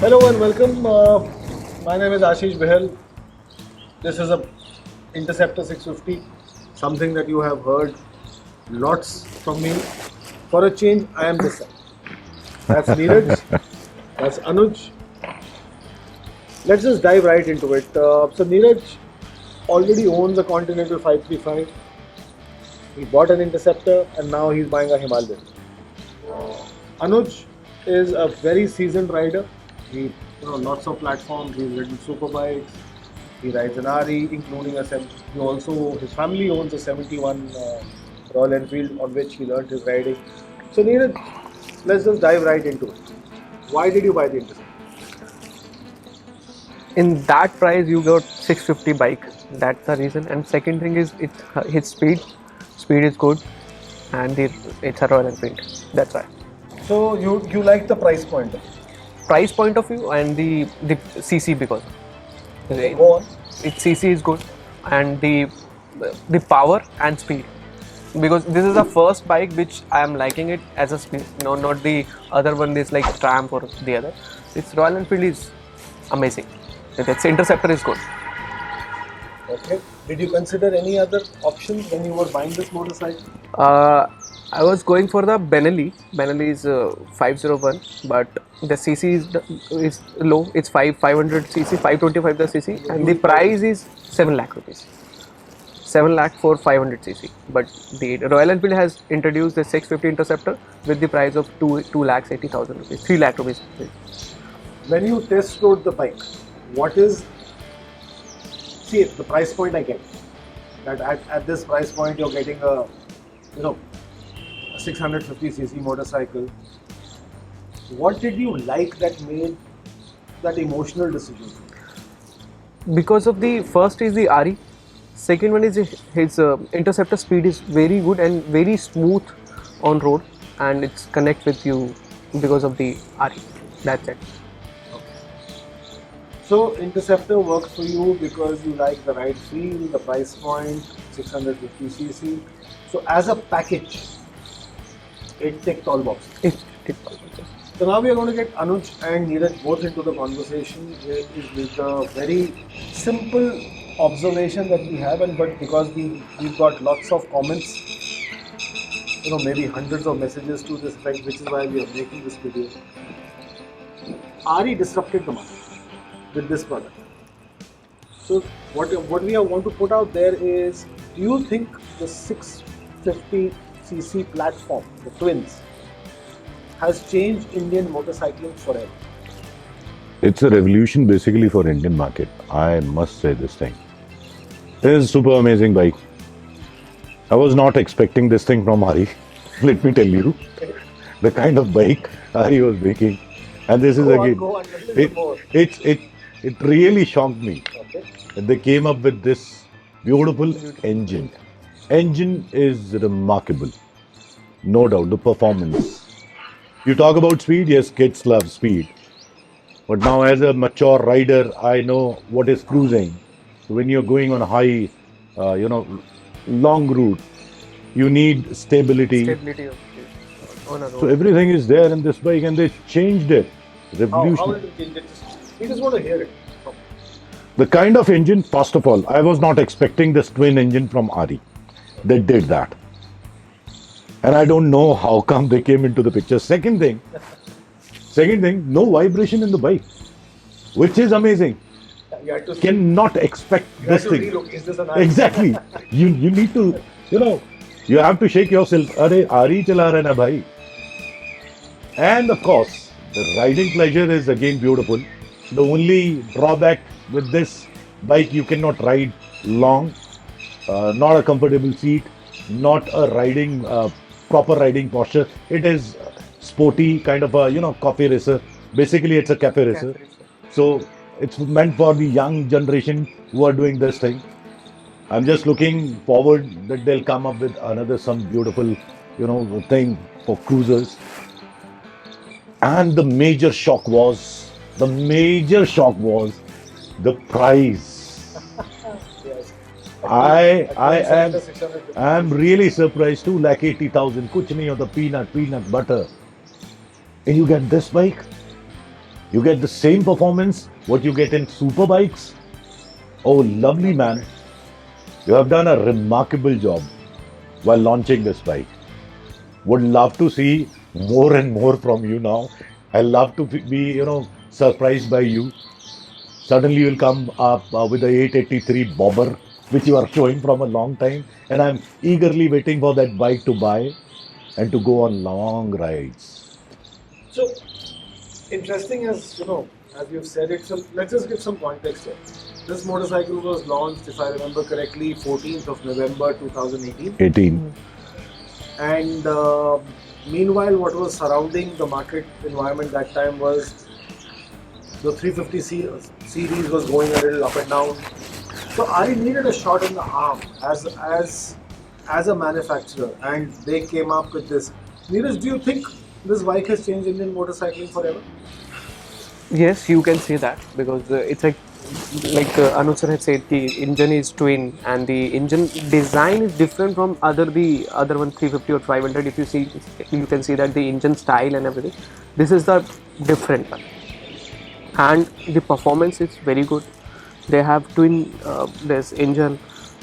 Hello and welcome. My name is Ashish Behel. This is a Interceptor 650, something that you have heard lots from me. For a change, I am this side. That's Neeraj. That's Anuj. Let's just dive right into it. So Neeraj already owns a Continental 535. He bought an Interceptor and now he's buying a Himalayan. Anuj is a very seasoned rider. He lots of platforms. He's ridden superbikes. He rides an RE, including he also his family owns a 71 Royal Enfield on which he learned his riding. So Neeraj, let's just dive right into it. Why did you buy the Interceptor? In that price you got 650 bike. That's the reason. And second thing is his speed is good, and it's a Royal Enfield. That's why. So you like the price point? Price point of view and the CC, because Go on. its CC is good, and the power and speed, because this is the first bike which I am liking it as a speed. No, not the other one is like Triumph or the other. It's Royal Enfield is amazing. Its Interceptor is good. Okay. Did you consider any other options when you were buying this motorcycle? I was going for the Benelli. Benelli is 501, but the CC is low. It's 500 cc, 525 the CC, and the price is 7 lakh rupees. 7 lakh for 500 cc. But the Royal Enfield has introduced the 650 Interceptor with the price of 2 lakhs 80,000 rupees, 3 lakh rupees. When you test rode the bike, what is the price point I get? That at this price point you're getting a 650cc motorcycle. What did you like that made that emotional decision? Because of the first is the RE, second one is his Interceptor speed is very good and very smooth on road, and it's connect with you because of the RE. That's it. So Interceptor works for you because you like the ride feel, the price point, 650cc. So as a package, it ticked all boxes. So now we are going to get Anuj and Neeraj both into the conversation with a very simple observation that we have, but because we've got lots of comments, maybe hundreds of messages to this effect, which is why we are making this video. RE disrupted the market with this product. So what we want to put out there is, do you think the 650cc platform, the twins, has changed Indian motorcycling forever? It's a revolution basically for Indian market. I must say this thing. It is a super amazing bike. I was not expecting this thing from RE. Let me tell you, the kind of bike RE was making, and this is it really shocked me. Okay. They came up with this beautiful engine. Engine is remarkable, no doubt. The performance. You talk about speed, yes, kids love speed. But now, as a mature rider, I know what is cruising. When you're going on a high, long route, you need stability. On a road. So everything is there in this bike, and they changed it. How Revolutionary. did it change it? We just want to hear it. The kind of engine, first of all, I was not expecting this twin engine from RE. They did that. And I don't know how come they came into the picture. Second thing, no vibration in the bike, which is amazing. You had to Cannot expect this thing. relook. Is this an Exactly. You need to, you have to shake yourself. Are RE chala raha na bhai. And of course, the riding pleasure is again beautiful. The only drawback with this bike, you cannot ride long, not a comfortable seat, not a proper riding posture. It is sporty, kind of a, coffee racer. Basically, it's a cafe racer. So it's meant for the young generation who are doing this thing. I'm just looking forward that they'll come up with some beautiful, thing for cruisers. And the major shock was the price. Yes. I'm really surprised. 2,80,000, kuch nahi hota, peanut butter. And you get this bike. You get the same performance what you get in super bikes. Oh, lovely man. You have done a remarkable job while launching this bike. Would love to see more and more from you now. I love to be, surprised by you. Suddenly you'll come up with the 883 Bobber, which you are showing from a long time. And I'm eagerly waiting for that bike to buy and to go on long rides. So interesting as you've said it. So let's just give some context here. This motorcycle was launched, if I remember correctly, 14th of November 2018. 18. And meanwhile, what was surrounding the market environment that time was the 350 series was going a little up and down. So I needed a shot in the arm as a manufacturer, and they came up with this. Neeraj, do you think this bike has changed Indian motorcycling forever? Yes, you can say that because it's like Anuj sir had said, the engine is twin and the engine design is different from the other one 350 or 500. If you see, you can see that the engine style and everything. This is the different one, and the performance is very good. They have twin this engine,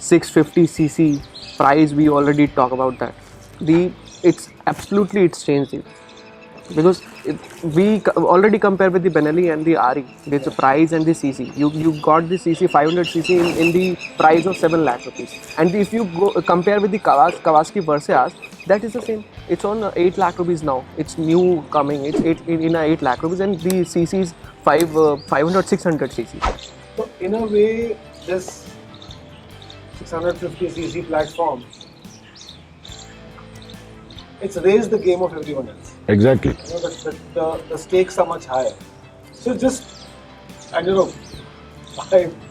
650cc. Price we already talk about that. It's changed it. Because already compare with the Benelli and the RE, there's a price and the CC. You got the CC 500cc in the price of 7 lakh rupees. And if you go compare with the Kawasaki Versas, that is the same. It's on 8 lakh rupees now. It's new coming. It's in 8 lakh rupees, and the CC is 500 600cc. So in a way, this 650cc platform, it's raised the game of everyone else. Exactly. The stakes are much higher. So I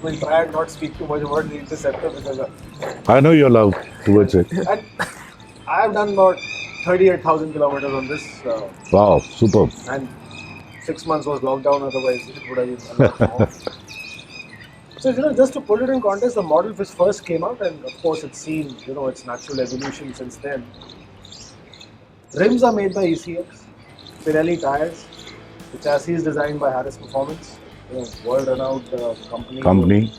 will try and not speak too much about the Interceptor because I know your love towards it. and I have done about 38,000 kilometers on this. Wow, superb. And 6 months was lockdown, otherwise it would have been a lot more. So, just to put it in context, the model which first came out, and of course it's seen, its natural evolution since then. Rims are made by ECX, Pirelli tires, the chassis is designed by Harris Performance, world-renowned company.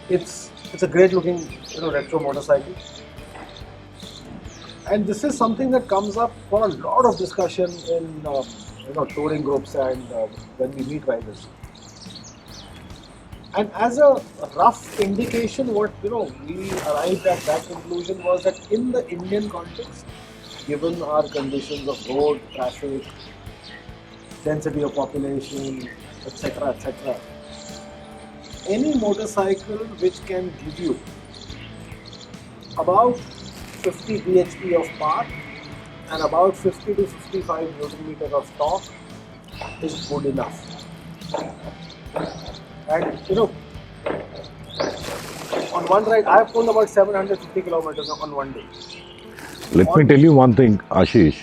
It's a great-looking, retro motorcycle, and this is something that comes up for a lot of discussion in, touring groups and when we meet riders. And as a rough indication, what we arrived at that conclusion was that in the Indian context, given our conditions of road, traffic, density of population, etc., any motorcycle which can give you about 50 bhp of power and about 50 to 55 Newton meter of torque is good enough. And on one ride, I have pulled about 750 kilometers on one day. Let me tell you one thing, Ashish.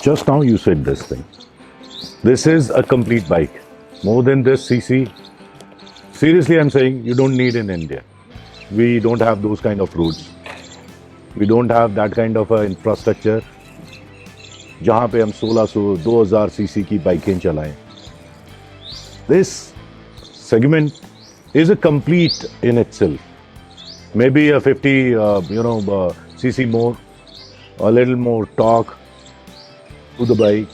Just now you said this thing. This is a complete bike. More than this CC. Seriously, I'm saying you don't need in India. We don't have those kind of roads. We don't have that kind of infrastructure. जहाँ पे हम 1600-2000 CC की बाइकें चलाएं. This segment is a complete in itself. Maybe a 50, cc more, a little more torque to the bike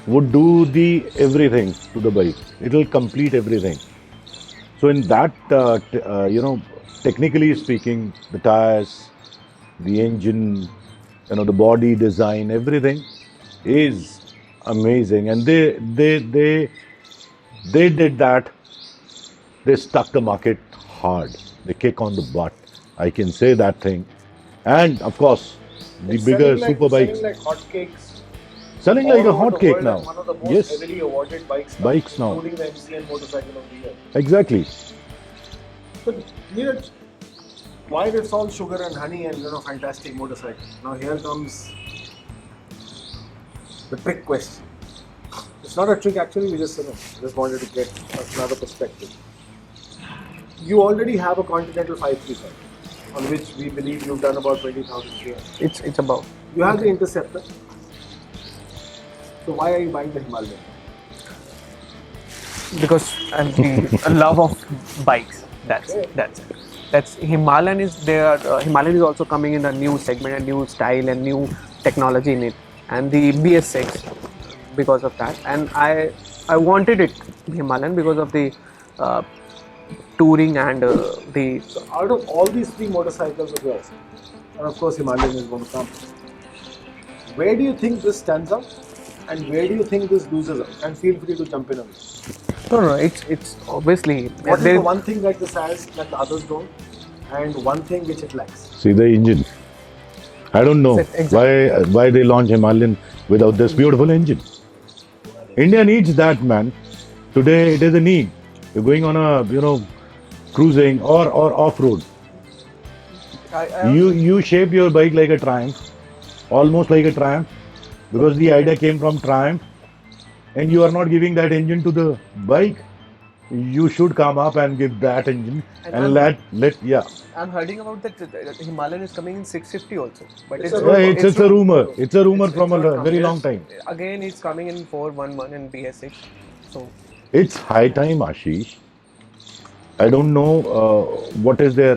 would do the everything to the bike. It will complete everything. So in that, technically speaking, the tires, the engine, the body design, everything is amazing. And they did that. They stuck the market hard. They kick on the butt. I can say that thing. And of course, the bigger super bikes. Selling like hotcakes. Selling like a hotcake now. One of the most Yes. heavily awarded bikes now. including the MCN Motorcycle of the Year. Exactly. So, Neeraj, while it's all sugar and honey and fantastic motorcycle, now here comes the trick question. It's not a trick actually. We just wanted to get another perspective. You already have a Continental 535, on which we believe you've done about 20,000 km. It's about. You have the Interceptor. So why are you buying the Himalayan? because I'm the love of bikes. That's it. That's Himalayan is there. Himalayan is also coming in a new segment, a new style, and new technology in it, and the BS6 because of that. And I wanted it Himalayan because of the uh, touring and the So out of all these three motorcycles of yours, and of course Himalayan is going to come, where do you think this stands out, and where do you think this loses out? And feel free to jump in on it. no, it's obviously What is there- the one thing that this has that the others don't, and one thing which it lacks? See the engine. I don't know Exactly. why they launch Himalayan without this beautiful engine. India needs that, man. Today it is a need. You're going on a cruising or off road. You shape your bike like a Triumph, almost like a Triumph, because the idea came from Triumph, and you are not giving that engine to the bike. You should come up and give that engine and let yeah. I'm hearing about that Himalayan is coming in 650 also, but It's it's a Yeah, it's a rumor. It's a rumor It's from a not come. very Yes. long time. Again, it's coming in 411 and BS6. So It's high time, Ashish. I don't know what is their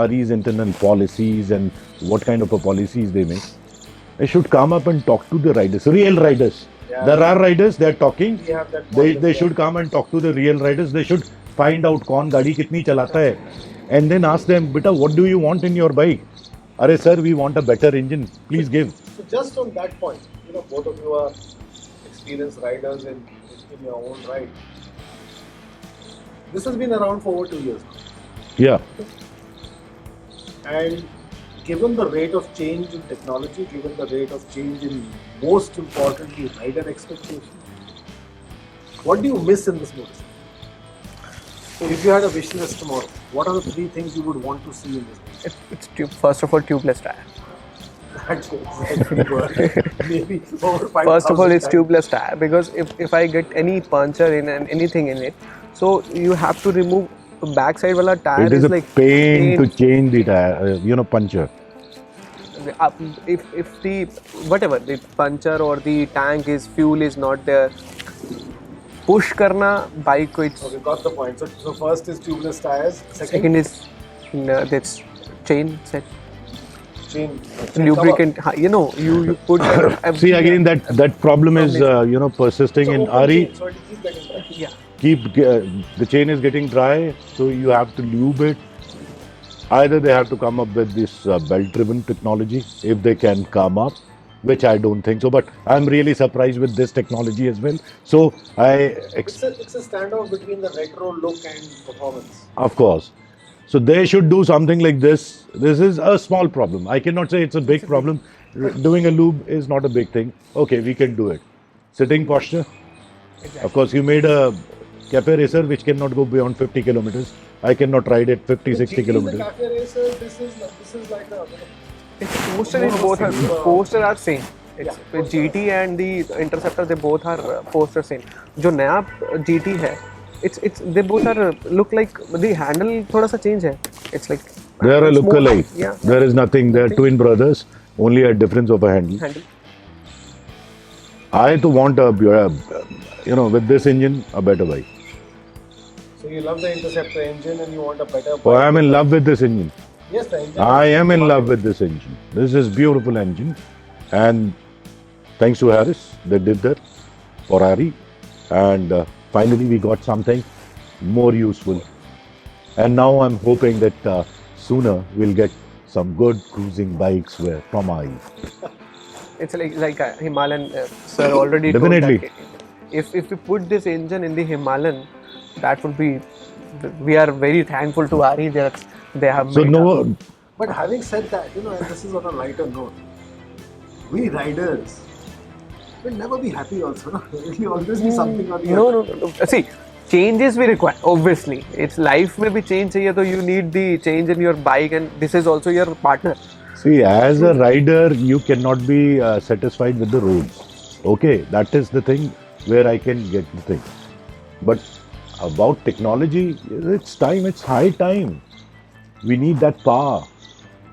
RE's internal policies and what kind of a policies they make. They should come up and talk to the riders, real riders. Yeah. There are riders, they're talking. We have that. They should come and talk to the real riders. They should find out कौन गाड़ी कितनी चलाता है, and then ask them, beta, what do you want in your bike? Arey sir, we want a better engine. Please give. So just on that point, both of you are experienced riders in your own right. This has been around for over 2 years now. Yeah. And given the rate of change in technology, given the rate of change in most importantly rider expectation, what do you miss in this motorcycle? If you had a wish list tomorrow, what are the 3 things you would want to see in this motorcycle? it's first of all tubeless tire. That's maybe over 5,000 First of all, it's times. tubeless tire because if I get any puncture in and anything in it, so you have to remove the backside wala tire It is a like pain to change the tire, puncture. if the whatever the puncture or the tank is fuel is not there, push karna bike ko it's Okay, got the point. So first is tubeless tires. second is that's chain set chain lubricant. You put See again that problem is persisting in RE. So it keeps getting dry. yeah. The chain is getting dry, so you have to lube it. Either they have to come up with this belt-driven technology if they can come up, which I don't think so. But I'm really surprised with this technology as well. So It's a standoff between the retro look and performance. of course. So they should do something like this. This is a small problem. I cannot say it's a big problem. Doing a lube is not a big thing. Okay, we can do it. Sitting posture. Of course, you made a cafe racer which cannot go beyond 50 kilometers. I cannot ride it 50, 60 The kilometers. Cafe Racer, this is like a It's poster is both are poster are same. It's with GT and the Interceptor, they both are poster same. जो नया GT है, it's they both are look like the handle थोड़ा सा change है. It's like They are a it's more- look-alike. Yeah. There is nothing. They are twin brothers. Only a difference of a handle. Handle. I to want with this engine, a better bike. So you love the Interceptor engine and you want a better. Oh, I am in love with this engine. Yes, the engine. I am in love with this engine. This is beautiful engine, and thanks to Harris, they did that for RE, and finally we got something more useful. And now I'm hoping that sooner we'll get some good cruising bikes from RE. It's like a Himalayan sir already Definitely. told that if we put this engine in the Himalayan, that would be we are very thankful to RE that they have So made no, us. But having said that, and this is on a lighter note, we riders will never be happy also. No? There will always be something or the No, other. no. See, changes we require. Obviously, it's life में भी change चाहिए तो you need the change in your bike and this is also your partner. see, as a rider, you cannot be satisfied with the roads. Okay, that is the thing where I can get the thing. But about technology, it's time, it's high time. We need that power.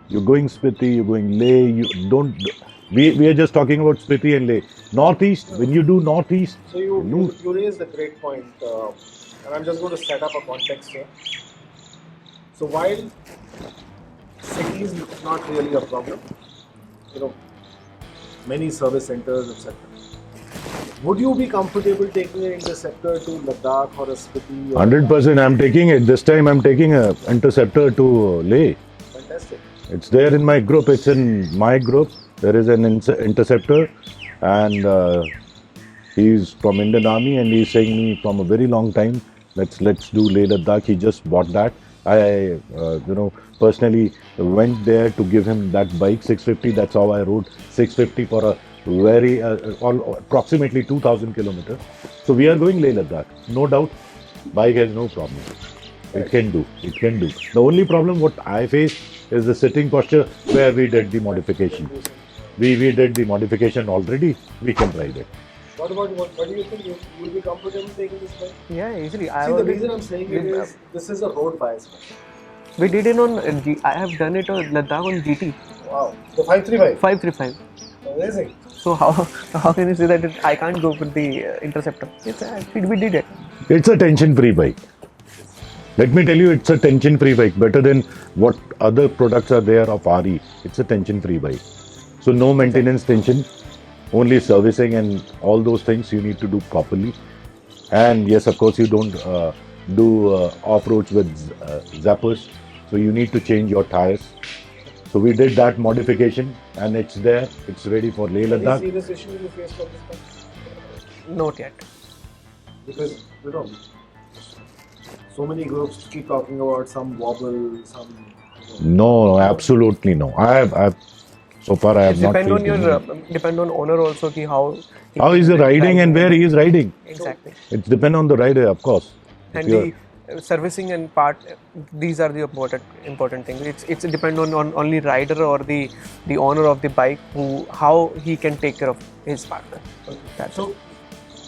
You're going Spiti, you're going Leh, We are just talking about Spiti and Leh. Northeast, when you do Northeast, So you raised a great point, and I'm just going to set up a context here. So while cities is not really a problem, you know, many service centers, etc. Would you be comfortable taking an Interceptor to Ladakh or a Spiti? Or 100% I'm taking it. This time I'm taking a Interceptor to Leh. Fantastic. It's there in my group. It's in my group. There is an Interceptor, and he's from Indian Army, and he's saying me from a very long time. Let's do Leh Ladakh. He just bought that. I personally went there to give him that bike 650. That's how I rode 650 for a very approximately 2,000 kilometers. So we are going Leh Ladakh, no doubt. Bike has no problem. It can do. The only problem what I face is the sitting posture where we did the modification. We did the modification already. We can ride it. What do you think? You will be comfortable taking this bike? Yeah, easily. See, the reason I'm saying it is this is a road bias bike. We did it on. I have done it on Ladakh on GT Wow. The 535. 535. Amazing. So how can you say that I can't go with the Interceptor? We did it. It's a tension-free bike. Let me tell you, it's a tension-free bike. Better than what other products are there of RE. It's a tension-free bike. So no maintenance tension, only servicing and all those things you need to do properly. And yes, of course, you don't do off-roads with zappers. So you need to change your tires. So we did that modification and it's there. It's ready for Leh Any Ladakh. serious issue you face from this bike? Not yet. Because, so many groups keep talking about some wobble, some... No, absolutely no. So far I have not Depend on faced your any. depend on owner also ki how How is he riding and where he is riding? exactly. It depends on the rider, of course. If And you're- the servicing and part, these are the important things. It's depend on only rider or the owner of the bike how he can take care of his partner. That's So,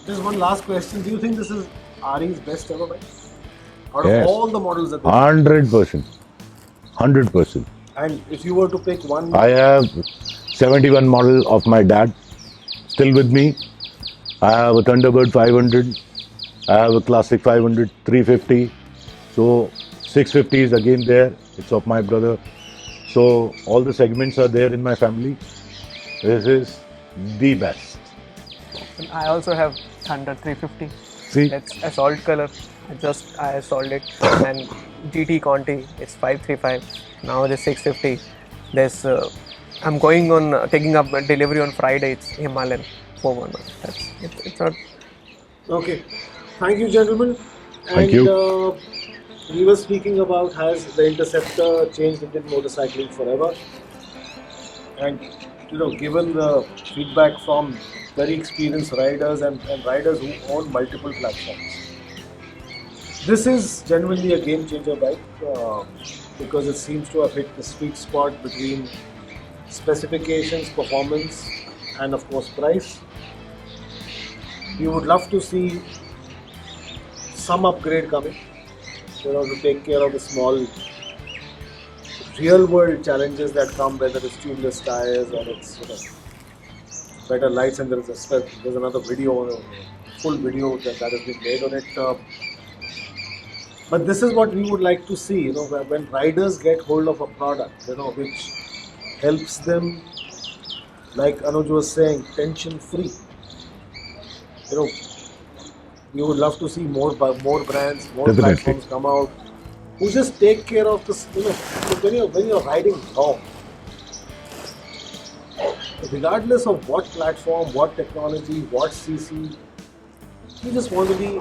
just one last question. Do you think this is RE's best ever bike? Out Yes. of all the models that they 100%. 100%. And if you were to pick one... I have 71 model of my dad still with me. I have a Thunderbird 500. I have a Classic 500 350. So 650 is again there. It's of my brother. So all the segments are there in my family. This is the best. I also have Thunder 350. See, It's assault color. I sold it. And GT Conti, it's 535. Now the 650. There's I'm going on taking up a delivery on Friday. It's Himalayan 411. It's not. Okay. Thank you, gentlemen. Thank you. We were speaking about has the Interceptor changed Indian motorcycling forever? And given the feedback from very experienced riders and riders who own multiple platforms, this is genuinely a game changer bike because it seems to have hit the sweet spot between specifications, performance, and of course price. We would love to see some upgrade coming, to take care of the small real world challenges that come, whether it's tubeless tires or it's better lights, and there's another video, full video that has been made on it. But this is what we would like to see, when riders get hold of a product, which helps them, like Anuj was saying, tension free. We would love to see more brands, more Definitely. platforms come out who just take care of this. When you're riding long, regardless of what platform, what technology, what CC, you just want to be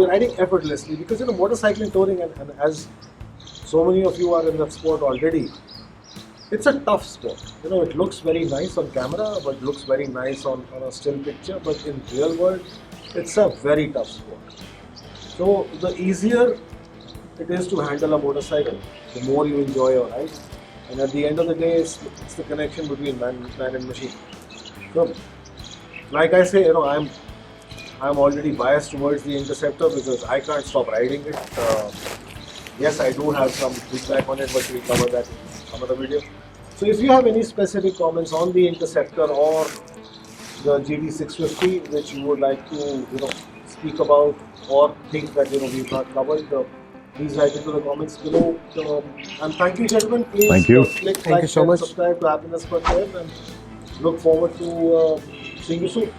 riding effortlessly because motorcycling touring and as so many of you are in that sport already, it's a tough sport. It looks very nice on camera, but looks very nice on a still picture, but in real world, it's a very tough sport. So the easier it is to handle a motorcycle, the more you enjoy your ride. And at the end of the day, it's the connection between man and machine. So, like I say, I'm already biased towards the Interceptor because I can't stop riding it. Yes, I do have some feedback on it, but we'll cover that in some other video. So if you have any specific comments on the Interceptor or the GT650 which you would like to speak about or think that we've not covered, please write into the comments below. And thank you, gentlemen. Please Thank you. Click Thank like you so and much. subscribe to Happiness Per Trip, and look forward to seeing you soon.